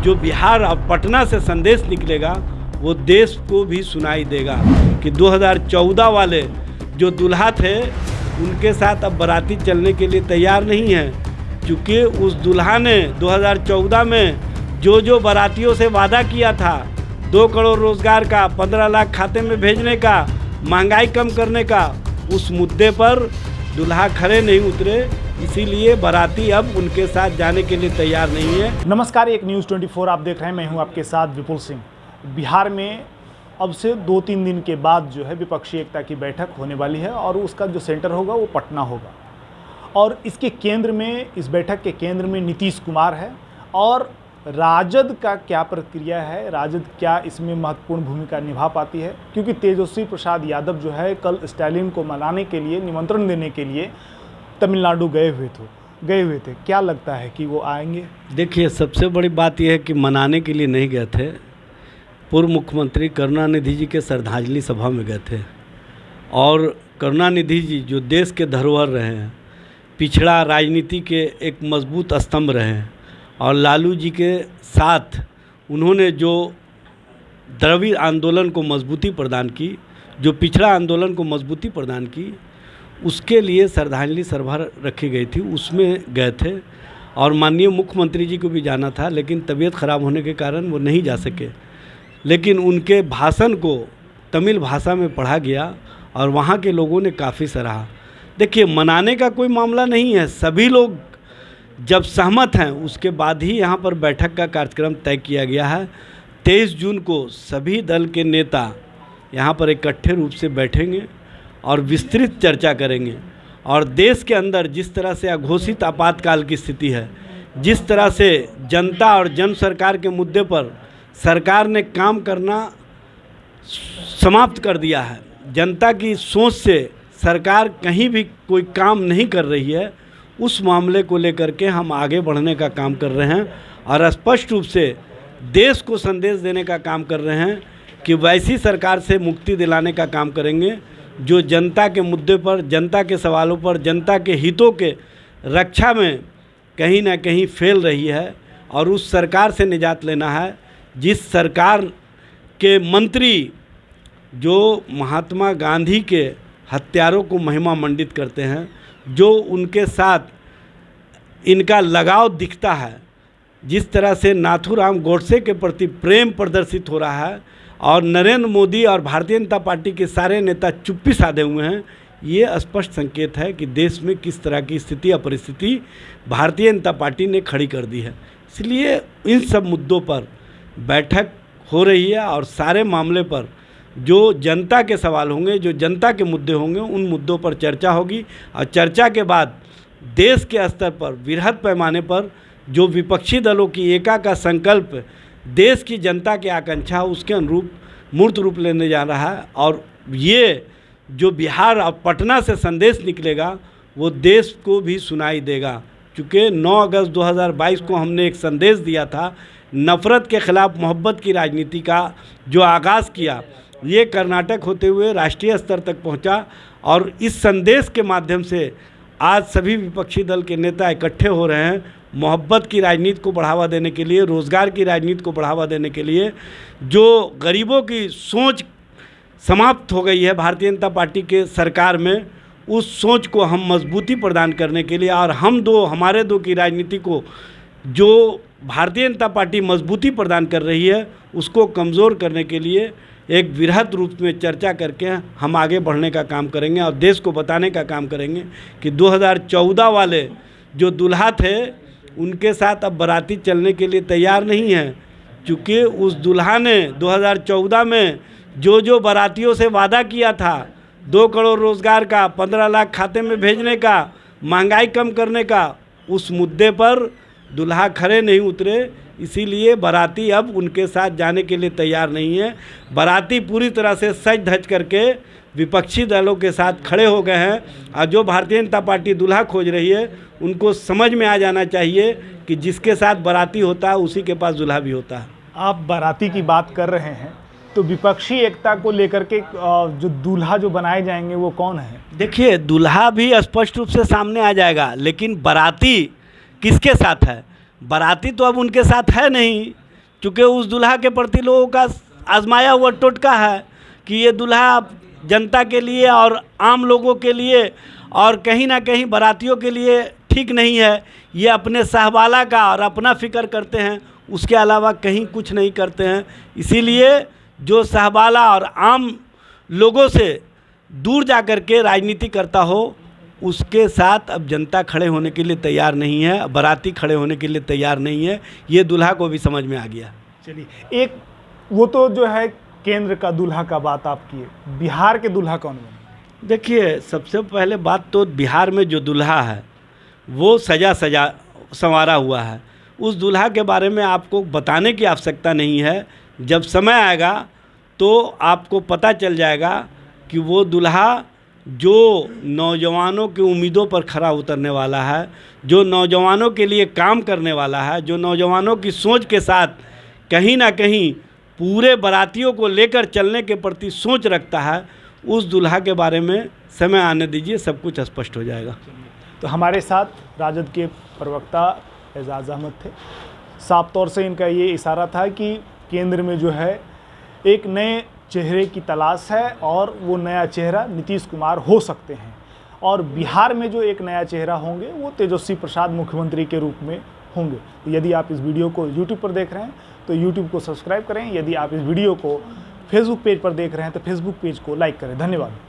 जो बिहार और पटना से संदेश निकलेगा वो देश को भी सुनाई देगा कि 2014 वाले जो दूल्हा थे उनके साथ अब बाराती चलने के लिए तैयार नहीं है, क्योंकि उस दूल्हा ने 2014 में जो बारातियों से वादा किया था 2 करोड़ रोजगार का, 15 लाख खाते में भेजने का, महंगाई कम करने का, उस मुद्दे पर दूल्हा खड़े नहीं उतरे, इसीलिए बाराती अब उनके साथ जाने के लिए तैयार नहीं है। नमस्कार, एक न्यूज़ 24 आप देख रहे हैं। मैं हूं आपके साथ विपुल सिंह। बिहार में अब से 2-3 दिन के बाद जो है विपक्षी एकता की बैठक होने वाली है और उसका जो सेंटर होगा वो पटना होगा और इसके केंद्र में, इस बैठक के केंद्र में नीतीश कुमार है। और राजद का क्या प्रक्रिया है, राजद क्या इसमें महत्वपूर्ण भूमिका निभा पाती है, क्योंकि तेजस्वी प्रसाद यादव जो है कल स्टालिन को मनाने के लिए, निमंत्रण देने के लिए तमिलनाडु गए हुए थे। क्या लगता है कि वो आएंगे? देखिए, सबसे बड़ी बात यह है कि मनाने के लिए नहीं गए थे, पूर्व मुख्यमंत्री करुणानिधि जी के श्रद्धांजलि सभा में गए थे। और करुणानिधि जी जो देश के धरोहर रहे हैं, पिछड़ा राजनीति के एक मजबूत स्तंभ रहे हैं, और लालू जी के साथ उन्होंने जो द्रविड़ आंदोलन को मजबूती प्रदान की, जो पिछड़ा आंदोलन को मजबूती प्रदान की, उसके लिए श्रद्धांजलि सभा रखी गई थी, उसमें गए थे। और माननीय मुख्यमंत्री जी को भी जाना था, लेकिन तबीयत ख़राब होने के कारण वो नहीं जा सके। लेकिन उनके भाषण को तमिल भाषा में पढ़ा गया और वहाँ के लोगों ने काफ़ी सराहा। देखिए, मनाने का कोई मामला नहीं है, सभी लोग जब सहमत हैं उसके बाद ही यहाँ पर बैठक का कार्यक्रम तय किया गया है। 23 जून को सभी दल के नेता यहाँ पर इकट्ठे रूप से बैठेंगे और विस्तृत चर्चा करेंगे। और देश के अंदर जिस तरह से अघोषित आपातकाल की स्थिति है, जिस तरह से जनता और जन सरकार के मुद्दे पर सरकार ने काम करना समाप्त कर दिया है, जनता की सोच से सरकार कहीं भी कोई काम नहीं कर रही है, उस मामले को लेकर के हम आगे बढ़ने का काम कर रहे हैं और स्पष्ट रूप से देश को संदेश देने का काम कर रहे हैं कि वैसी सरकार से मुक्ति दिलाने का काम करेंगे जो जनता के मुद्दे पर, जनता के सवालों पर, जनता के हितों के रक्षा में कहीं ना कहीं फेल रही है। और उस सरकार से निजात लेना है जिस सरकार के मंत्री जो महात्मा गांधी के हत्यारों को महिमा मंडित करते हैं, जो उनके साथ इनका लगाव दिखता है, जिस तरह से नाथूराम गोडसे के प्रति प्रेम प्रदर्शित हो रहा है और नरेंद्र मोदी और भारतीय जनता पार्टी के सारे नेता चुप्पी साधे हुए हैं, ये स्पष्ट संकेत है कि देश में किस तरह की स्थिति या परिस्थिति भारतीय जनता पार्टी ने खड़ी कर दी है। इसलिए इन सब मुद्दों पर बैठक हो रही है और सारे मामले पर जो जनता के सवाल होंगे, जो जनता के मुद्दे होंगे, उन मुद्दों पर चर्चा होगी। और चर्चा के बाद देश के स्तर पर वृहद पैमाने पर जो विपक्षी दलों की एका का संकल्प देश की जनता की आकांक्षा उसके अनुरूप मूर्त रूप लेने जा रहा है। और ये जो बिहार और पटना से संदेश निकलेगा वो देश को भी सुनाई देगा, क्योंकि 9 अगस्त 2022 को हमने एक संदेश दिया था, नफ़रत के ख़िलाफ़ मोहब्बत की राजनीति का जो आगाज़ किया, ये कर्नाटक होते हुए राष्ट्रीय स्तर तक पहुंचा। और इस संदेश के माध्यम से आज सभी विपक्षी दल के नेता इकट्ठे हो रहे हैं मोहब्बत की राजनीति को बढ़ावा देने के लिए, रोज़गार की राजनीति को बढ़ावा देने के लिए। जो गरीबों की सोच समाप्त हो गई है भारतीय जनता पार्टी के सरकार में, उस सोच को हम मजबूती प्रदान करने के लिए और हमारे दो की राजनीति को जो भारतीय जनता पार्टी मजबूती प्रदान कर रही है उसको कमज़ोर करने के लिए एक वृहद रूप में चर्चा करके हम आगे बढ़ने का काम करेंगे और देश को बताने का काम करेंगे कि 2014 वाले जो दूल्हा थे उनके साथ अब बाराती चलने के लिए तैयार नहीं है, क्योंकि उस दूल्हा ने 2014 में जो बारातियों से वादा किया था 2 करोड़ रोजगार का, 15 लाख खाते में भेजने का, महंगाई कम करने का, उस मुद्दे पर दूल्हा खड़े नहीं उतरे, इसीलिए बाराती अब उनके साथ जाने के लिए तैयार नहीं है। बाराती पूरी तरह से सज धज करके विपक्षी दलों के साथ खड़े हो गए हैं और जो भारतीय जनता पार्टी दूल्हा खोज रही है उनको समझ में आ जाना चाहिए कि जिसके साथ बाराती होता है उसी के पास दूल्हा भी होता है। आप बाराती की बात कर रहे हैं तो विपक्षी एकता को लेकर के जो दूल्हा जो बनाए जाएंगे वो कौन है? देखिए, दूल्हा भी स्पष्ट रूप से सामने आ जाएगा, लेकिन बाराती किसके साथ है? बाराती तो अब उनके साथ है नहीं, चूँकि उस दूल्हा के प्रति लोगों का आजमाया हुआ टोटका है कि ये दूल्हा जनता के लिए और आम लोगों के लिए और कहीं ना कहीं बारातियों के लिए ठीक नहीं है। ये अपने सहबाला का और अपना फिक्र करते हैं, उसके अलावा कहीं कुछ नहीं करते हैं। इसीलिए जो सहबाला और आम लोगों से दूर जा कर के राजनीति करता हो, उसके साथ अब जनता खड़े होने के लिए तैयार नहीं है, बाराती खड़े होने के लिए तैयार नहीं है। ये दूल्हा को भी समझ में आ गया। चलिए, एक वो तो जो है केंद्र का दूल्हा का बात आप किए, बिहार के दूल्हा कौन बने? देखिए, सबसे पहले बात तो बिहार में जो दूल्हा है वो सजा संवारा हुआ है। उस दूल्हा के बारे में आपको बताने की आवश्यकता नहीं है। जब समय आएगा तो आपको पता चल जाएगा कि वो दूल्हा जो नौजवानों की उम्मीदों पर खरा उतरने वाला है, जो नौजवानों के लिए काम करने वाला है, जो नौजवानों की सोच के साथ कहीं ना कहीं पूरे बारातियों को लेकर चलने के प्रति सोच रखता है, उस दूल्हा के बारे में समय आने दीजिए, सब कुछ स्पष्ट हो जाएगा। तो हमारे साथ राजद के प्रवक्ता एजाज अहमद थे। साफ तौर से इनका ये इशारा था कि केंद्र में जो है एक नए चेहरे की तलाश है और वो नया चेहरा नीतीश कुमार हो सकते हैं, और बिहार में जो एक नया चेहरा होंगे वो तेजस्वी प्रसाद मुख्यमंत्री के रूप में होंगे। तो यदि आप इस वीडियो को यूट्यूब पर देख रहे हैं तो यूट्यूब को सब्सक्राइब करें, यदि आप इस वीडियो को फेसबुक पेज पर देख रहे हैं तो फेसबुक पेज को लाइक करें। धन्यवाद।